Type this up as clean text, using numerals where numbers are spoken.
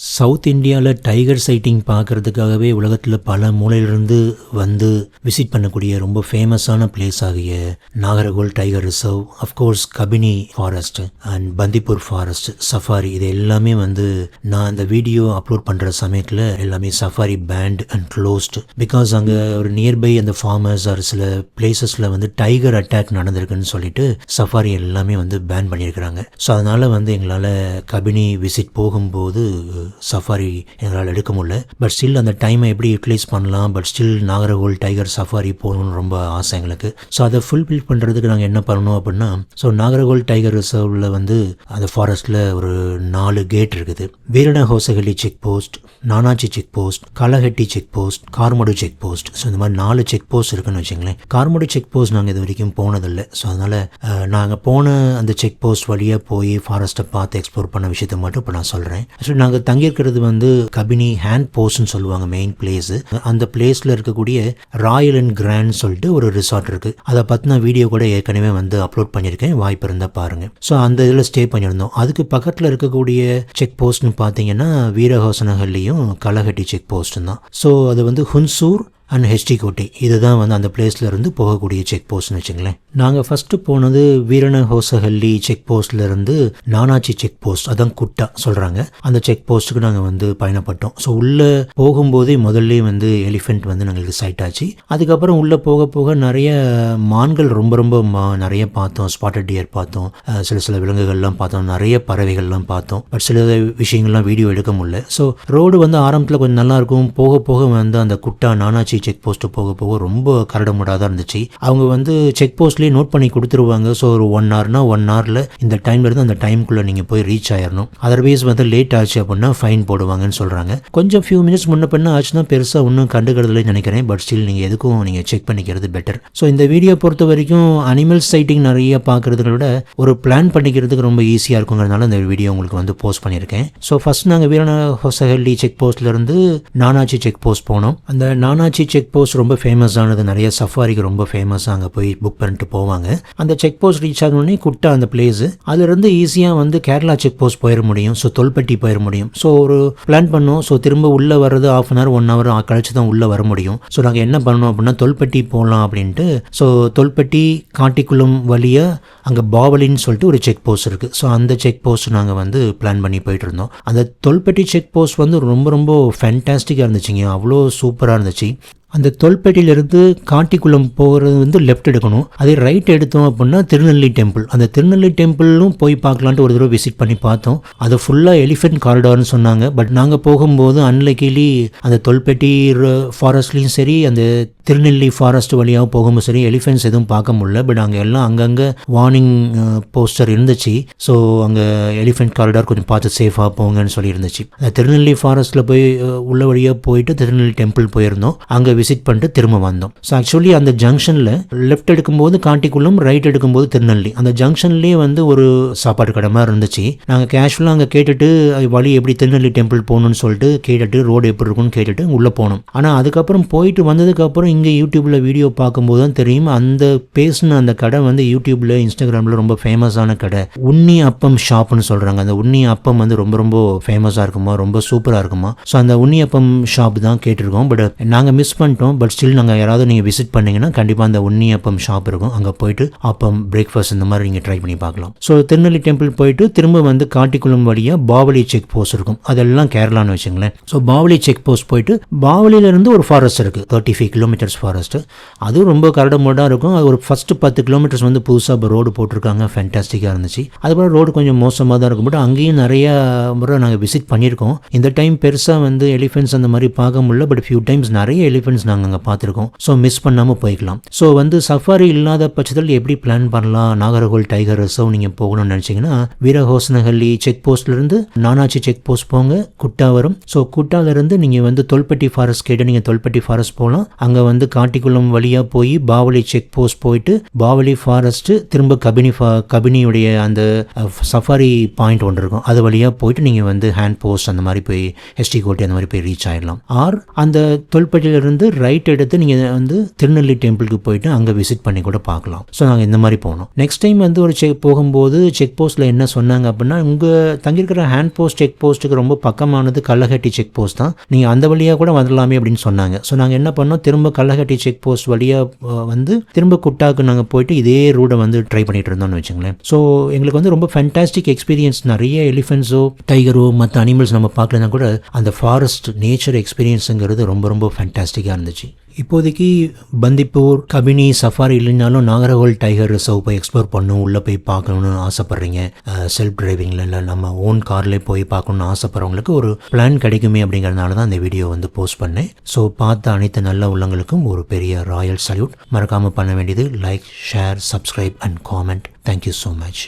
South இந்தியாவில் tiger sighting பார்க்குறதுக்காகவே உலகத்தில் பல மூலையிலிருந்து வந்து விசிட் பண்ணக்கூடிய ரொம்ப ஃபேமஸான பிளேஸ் ஆகிய Nagarhole tiger reserve, of course Kabini forest and Bandipur forest, safari, இது எல்லாமே வந்து நான் இந்த வீடியோ அப்லோட் பண்ணுற சமயத்தில் எல்லாமே safari banned and closed. Because அங்கே ஒரு நியர்பை அந்த ஃபார்மர்ஸ் ஆர் சில பிளேசஸில் வந்து டைகர் அட்டாக் நடந்திருக்குன்னு சொல்லிட்டு சஃபாரி எல்லாமே வந்து பேன் பண்ணியிருக்கிறாங்க. ஸோ அதனால் வந்து எங்களால் கபினி விசிட் போகும்போது சஃபாரி எங்களால் எடுக்க முடியல. பட் ஸ்டில் அந்த டைமை எப்படி யூட்டிலைஸ் பண்ணலாம், but still Nagercoil tiger safari போகணும்னு ரொம்ப ஆசை எங்களுக்கு. ஸோ அதை ஃபுல்ஃபில் பண்ணுறதுக்கு நாங்கள் என்ன பண்ணணும் அப்படின்னா, ஸோ நாகர்கோல் டைகர் ரிசர்வில் வந்து அந்த ஃபாரஸ்ட்டில் ஒரு 4 கேட் இருக்குது. Veeranahosahalli check post, Nanachi check post, Kalahatti check post, Karmadu check post. So இந்த மாதிரி 4 செக் போஸ்ட் இருக்குன்னு வச்சுங்களேன். கார்மடு செக் போஸ்ட் நாங்கள் இது வரைக்கும் போனதில்லை. ஸோ அதனால் நாங்கள் போன அந்த செக் போஸ்ட் வழியாக போய் ஃபாரஸ்ட்டை பார்த்து எக்ஸ்ப்ளோர் பண்ண விஷயத்தை மட்டும் இப்போ நான் சொல்கிறேன். ஆக்சுவலி நாங்கள் தங்கியிருக்கிறது வந்து கபினி ஹேண்ட் போஸ்ட்னு சொல்லுவாங்க மெயின் பிளேஸு. அந்த பிளேஸில் இருக்கக்கூடிய ராயல் அண்ட் கிராண்ட் சொல்லிட்டு ஒரு ரிசார்ட் இருக்குது. அதை பற்றின வீடியோ கூட ஏற்கனவே வந்து அப்லோட் பண்ணியிருக்கேன், வாய்ப்பு இருந்தால் பாருங்கள். ஸோ அந்த இதில் ஸ்டே பண்ணியிருந்தோம். அதுக்கு பக்கத்தில் இருக்கக்கூடிய செக் போஸ்ட்னு பார்த்தீங்கன்னா வீரஹோசனஹள்ளியும் கலஹட்டி செக் போஸ்ட்டும் தான். ஸோ அது வந்து ஹுன்சூர் அண்ட் ஹெச்டிகோட்டை, இதுதான் வந்து அந்த பிளேஸில் இருந்து போகக்கூடிய செக் போஸ்ட்னு வச்சுங்களேன். நாங்கள் ஃபஸ்ட்டு போனது வீரணஹோசஹள்ளி செக் போஸ்ட்லேருந்து நானாச்சி செக் போஸ்ட், அதான் குட்டா சொல்கிறாங்க, அந்த செக் போஸ்ட்டுக்கு நாங்கள் வந்து பயணப்பட்டோம். ஸோ உள்ளே போகும்போதே முதல்ல வந்து எலிஃபெண்ட் வந்து எங்களுக்கு சைட் ஆச்சு. அதுக்கப்புறம் உள்ளே போக போக நிறைய மான்கள் ரொம்ப ரொம்ப நிறைய பார்த்தோம். ஸ்பாட்டட் டியர் பார்த்தோம், சில விலங்குகள்லாம் பார்த்தோம், நிறைய பறவைகள்லாம் பார்த்தோம். பட் சில விஷயங்கள்லாம் வீடியோ எடுக்க முடியல. ஸோ ரோடு வந்து ஆரம்பத்தில் கொஞ்சம் நல்லாயிருக்கும், போக போக வந்து அந்த குட்டா நானாச்சி செக் போஸ்ட் போக போக ரொம்ப கரடுமுடாக இருந்துச்சு. அவங்க வந்து செக் போஸ்ட்லேயே நோட் பண்ணி கொடுத்துருவாங்க. ஸோ ஒரு 1 ஹவர்னா 1 ஹவரில் இந்த டைம்ல இருந்து அந்த டைமுக்குள்ளே நீங்கள் போய் ரீச் ஆயிடணும். அதர்வைஸ் வந்து லேட் ஆச்சு அப்படின்னா ஃபைன் போடுவாங்கன்னு சொல்கிறாங்க. கொஞ்சம் ஃபியூ மினிட்ஸ் முன்ன பின்ன ஆச்சுன்னா பெருசாக ஒன்றும் கண்டுக்கிறதுல நினைக்கிறேன். பட் ஸ்டில் நீங்கள் எதுக்கும் நீங்கள் செக் பண்ணிக்கிறது பெட்டர். ஸோ இந்த வீடியோ பொறுத்த வரைக்கும் அனிமல் சைட்டிங் நிறைய பார்க்குறதுல விட ஒரு பிளான் பண்ணிக்கிறதுக்கு ரொம்ப ஈஸியாக இருக்குங்கிறதுனால இந்த வீடியோ உங்களுக்கு வந்து போஸ்ட் பண்ணியிருக்கேன். ஸோ ஃபர்ஸ்ட் நாங்கள் வீரணஹோசஹள்ளி செக் போஸ்ட்லேருந்து நானாச்சி செக் போஸ்ட் போனோம். அந்த நானாச்சி செக் போஸ்ட் ரொம்ப ஃபேமஸ் ஆனது, நிறைய சஃபாரிக்கு ரொம்ப ஃபேமஸ். அங்கே போய் புக் பண்ணிட்டு போவாங்க. அந்த செக் போஸ்ட் ரீச் ஆகணுன்னே குட்டா அந்த பிளேஸ், அதுலேருந்து ஈஸியாக வந்து கேரளா செக் போஸ்ட் போயிட முடியும். ஸோ தொல்பட்டி போயிட முடியும். ஸோ ஒரு பிளான் பண்ணோம். ஸோ திரும்ப உள்ளே வர்றது 1/2 hour 1 hour கழிச்சு தான் உள்ளே வர முடியும். ஸோ நாங்கள் என்ன பண்ணோம் அப்படின்னா தொல்பட்டி போகலாம் அப்படின்ட்டு, ஸோ தொல்பட்டி காட்டிக்குளம் வழியாக அங்கே பாவலின்னு சொல்லிட்டு ஒரு செக் போஸ்ட் இருக்குது. ஸோ அந்த செக் போஸ்ட் நாங்கள் வந்து பிளான் பண்ணி போயிட்டு இருந்தோம். அந்த தொல்பட்டி செக் போஸ்ட் வந்து ரொம்ப ரொம்ப ஃபேன்டாஸ்டிக்காக இருந்துச்சுங்க, அவ்வளோ சூப்பராக இருந்துச்சு. அந்த தொல்பேட்டையிலிருந்து காட்டிக்குளம் போகிறது வந்து லெஃப்ட் எடுக்கணும். அதே ரைட் எடுத்தோம் அப்படின்னா திருநெல்லி டெம்பிள், அந்த திருநெல்லி டெம்பிளும் போய் பார்க்கலான்ட்டு ஒரு தடவை விசிட் பண்ணி பார்த்தோம். அது ஃபுல்லாக எலிஃபென்ட் காரிடார்னு சொன்னாங்க. பட் நாங்கள் போகும்போது அன்லைக்கிலி அந்த தொல்பேட்டி ஃபாரஸ்ட்லேயும் சரி அந்த திருநெல்லி ஃபாரஸ்ட் வழியாக போகும்போது சரி எலிஃபென்ட்ஸ் எதுவும் பார்க்க முடியல. பட் அங்கே எல்லாம் அங்கங்கே வார்னிங் போஸ்டர் இருந்துச்சு. ஸோ அங்கே எலிஃபென்ட் காரிடார் கொஞ்சம் பார்த்து சேஃபாக போங்கன்னு சொல்லி இருந்துச்சு. அந்த திருநெல்லி ஃபாரஸ்ட்டில் போய் உள்ள வழியாக போயிட்டு திருநெல்லி டெம்பிள் போயிருந்தோம். அங்கே விசிட் பண்ணிட்டு திரும்ப வந்தோம். ஸோ ஆக்சுவலி அந்த ஜங்ஷனில் லெஃப்ட் எடுக்கும்போது காட்டிக்குளம், ரைட் எடுக்கும்போது திருநெல்லி, அந்த ஜங்ஷன்லேயே வந்து ஒரு சாப்பாடு கடை மாதிரி இருந்துச்சு. நாங்கள் கேஷுவலாக அங்கே கேட்டுட்டு வழி எப்படி திருநெல்லி டெம்பிள் போகணும்னு சொல்லிட்டு கேட்டுட்டு ரோடு எப்படி இருக்குன்னு கேட்டுட்டு உள்ளே போனோம். ஆனால் அதுக்கப்புறம் போயிட்டு வந்ததுக்கப்புறம் இங்கே யூடியூப்பில் வீடியோ பார்க்கும்போது தான் தெரியும் அந்த பேசின அந்த கடை வந்து யூடியூப்பில் இன்ஸ்டாகிராமில் ரொம்ப ஃபேமஸான கடை, உண்ணி அப்பம் ஷாப்னு சொல்கிறாங்க. அந்த உண்ணி அப்பம் வந்து ரொம்ப ரொம்ப ஃபேமஸாக இருக்குமா, ரொம்ப சூப்பராக இருக்குமா. ஸோ அந்த உண்ணி அப்பம் ஷாப் தான் கேட்டிருக்கோம். பட் நாங்கள் மிஸ் பண்ணிட்டோம். பட் ஸ்டில் நாங்கள் யாராவது நீங்கள் விசிட் பண்ணிங்கன்னா கண்டிப்பாக அந்த உண்ணி அப்பம் ஷாப் இருக்கும், அங்கே போயிட்டு அப்பம் பிரேக்ஃபாஸ்ட் இந்த மாதிரி நீங்கள் ட்ரை பண்ணி பார்க்கலாம். ஸோ திருநெல்லி டெம்பிள் போயிட்டு திரும்ப வந்து காட்டிக்குளம் வழியாக பாவலி செக் போஸ்ட் இருக்கும், அதெல்லாம் கேரளான்னு வச்சுங்களேன். ஸோ பாவலி செக் போஸ்ட் போயிட்டு பாவலியிலேருந்து ஒரு ஃபாரஸ்ட் இருக்குது, 35 kilometers ஃபாரஸ்ட்டு. அதுவும் ரொம்ப கரடுமுரடாக இருக்கும். அது ஒரு ஃபஸ்ட்டு 10 kilometers வந்து புதுசாக ரோடு போட்டிருக்காங்க, ஃபேன்டாஸ்டிக்காக இருந்துச்சு. அதுக்கப்புறம் ரோடு கொஞ்சம் மோசமாக தான் இருக்கும். பட் அங்கேயும் நிறைய முறை நாங்கள் விசிட் பண்ணியிருக்கோம். இந்த டைம் பெருசாக வந்து எலிஃபென்ட்ஸ் அந்த மாதிரி பார்க்க முடியல. பட் ஃபியூ டைம்ஸ் நிறைய எலிஃபென்ட்ஸ் நாங்கள் அங்கே பார்த்துருக்கோம். ஸோ மிஸ் பண்ணாமல் போய்க்கலாம். ஸோ வந்து சஃபாரி இல்லாத பட்சத்தில் எப்படி பிளான் பண்ணலாம், நாகர்கோல் டைகர் ரிசர்வ் நீங்கள் போகணும்னு நினச்சிங்கன்னா வீரஹோசனஹள்ளி செக் போஸ்ட்லேருந்து நானாச்சி செக் போஸ்ட் போங்க, குட்டா வரும். ஸோ குட்டாவிலேருந்து நீங்கள் வந்து தொல்பட்டி ஃபாரஸ்ட் கேட்டு நீங்கள் தொல்பட்டி ஃபாரஸ்ட் போகலாம். அங்கே வந்து காட்டிக்குளம் வழியாக போய் பாவலி செக் போஸ்ட் போயிட்டு பாவலி ஃபாரஸ்ட்டு திரும்ப கபினியுடைய அந்த சஃபாரி பாயிண்ட் ஒன்று இருக்கும், அது வழியாக போயிட்டு நீங்கள் வந்து ஹேண்ட் போஸ்ட் அந்த மாதிரி போய் எஸ்டி கோட்டை அந்த மாதிரி போய் ரீச் ஆகிடலாம். ஆர் அந்த தொல்பட்டியிலிருந்து ரைட் எடுத்து நீங்கள் வந்து திருநெல்லி டெம்பிளுக்கு போயிட்டு அங்கே விசிட் பண்ணி கூட பார்க்கலாம். ஸோ நாங்கள் இந்த மாதிரி போனோம். நெக்ஸ்ட் டைம் வந்து ஒரு போகும்போது செக் போஸ்ட்டில் என்ன சொன்னாங்க அப்படின்னா, உங்கள் தங்கியிருக்கிற ஹேண்ட் போஸ்ட் செக் போஸ்ட்டுக்கு ரொம்ப பக்கமானது கல்லகட்டி செக் போஸ்ட் தான், நீங்கள் அந்த வழியாக கூட வந்துடலாமே அப்படின்னு சொன்னாங்க. ஸோ நாங்கள் என்ன பண்ணோம், திரும்ப கல்லகட்டி செக் போஸ்ட் வழியாக வந்து திரும்ப குட்டாக்கு நாங்கள் போயிட்டு இதே ரூட்டை வந்து ட்ரை பண்ணிட்டு இருந்தோம்னு வச்சுங்களேன். ஸோ எங்களுக்கு வந்து ரொம்ப ஃபேண்டாஸ்டிக் எக்ஸ்பீரியன்ஸ். நிறைய எலிஃபென்ட்ஸோ டைகரோ மற்ற அனிமல்ஸ் நம்ம பார்க்கலன்னா கூட அந்த ஃபாரஸ்ட் நேச்சர் எக்ஸ்பீரியன்ஸுங்கிறது ரொம்ப ரொம்ப ஃபேண்டாஸ்டிக்காக இருந்துச்சு. இப்போதைக்கு பந்திப்பூர் கபினி சஃபாரி இல்லைனாலும் நாகர்கோவில் டைகர் ரிசர்வ் போய் எக்ஸ்ப்ளோர் பண்ணணும், உள்ளே போய் பார்க்கணுன்னு ஆசைப்பட்றீங்க, செல்ஃப் டிரைவிங்கில் இல்லை நம்ம ஓன் கார்லேயே போய் பார்க்கணுன்னு ஆசைப்படுறவங்களுக்கு ஒரு பிளான் கிடைக்குமே அப்படிங்கிறதுனால தான் இந்த வீடியோ வந்து போஸ்ட் பண்ணேன். ஸோ பார்த்த அனைத்து நல்ல உள்ளங்களுக்கும் ஒரு பெரிய ராயல் சல்யூட். மறக்காமல் பண்ண வேண்டியது like, share, subscribe and comment. Thank you so much.